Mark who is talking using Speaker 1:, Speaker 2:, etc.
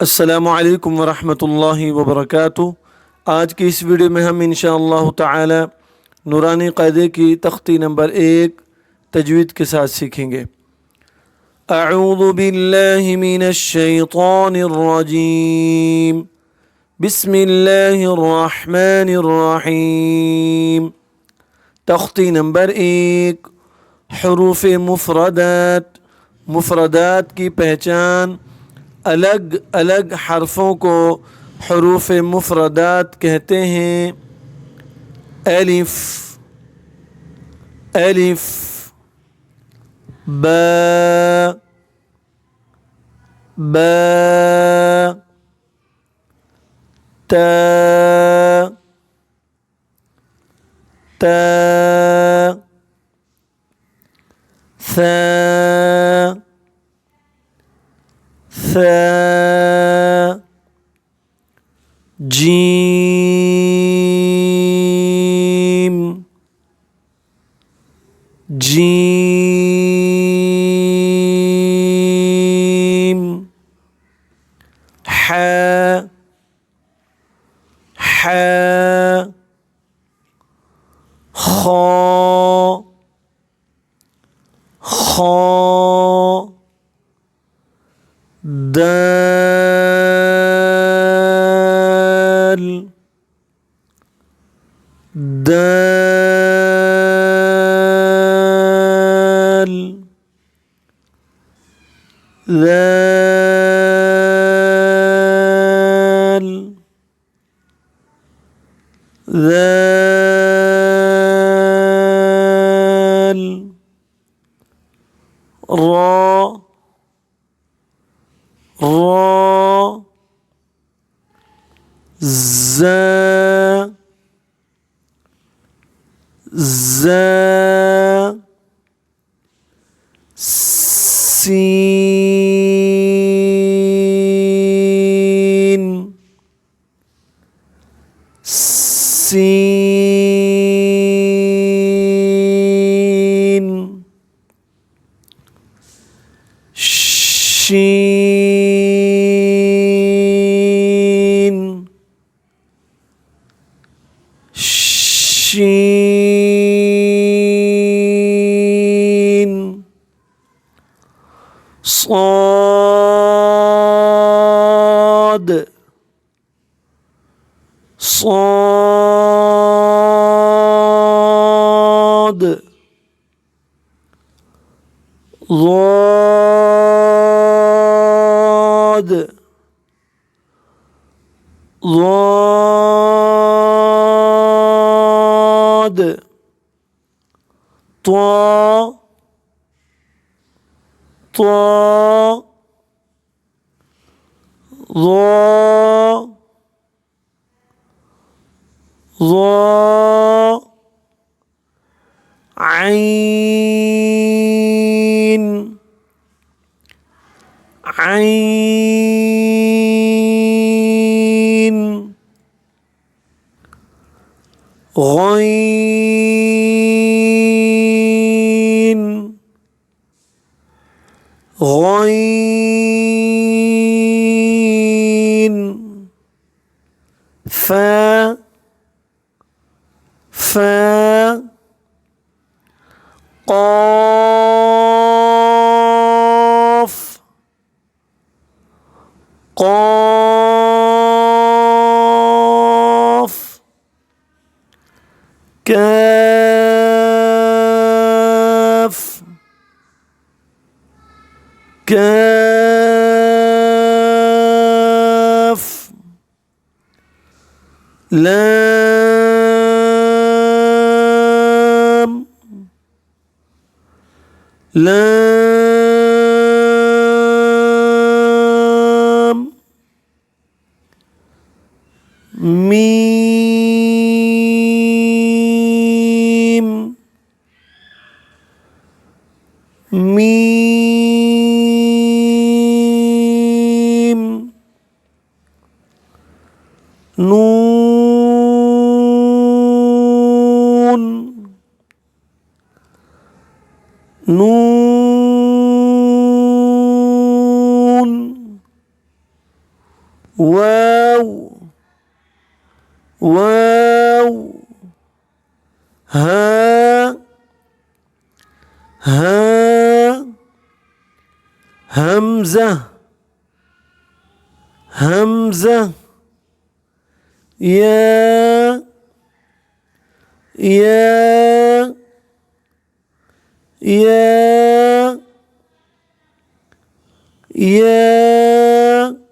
Speaker 1: अस्सलामुअलैकुम वरहमतुल्लाहि वबरकातुहू। आज की इस वीडियो में हम इंशाअल्लाह ताला नूरानी क़ायदे की तख्ती नंबर 1 तजवीद के साथ सीखेंगे। अऊज़ु बिल्लाहि मिनश शैतानिर रजीम, बिस्मिल्लाहिर रहमानिर रहीम। तख्ती नंबर 1, हुरूफ़ मुफ़रदात। मुफ़रदात की पहचान, अलग अलग हरफ़ों को हुरूफ़ मुफ़रदात कहते हैं। अलिफ, अलिफ, बा, बा, ता, ता, सा, सा, जीम, जीम, हा, हा, खा, खा, दाल, दाल, ذال، ذال، را، را، زا، زا، سين، سين، شين، شين، صاد، صاد، ضاد، ضاد، طا، طا، ظا، ظا، عين، عين، غين، غين، فا، فا، قاف، قاف، كاف، كاف، لام، لام، ميم، ميم، نون، نون، واو واو. ها ها. همزة همزة. يا يا يا يا.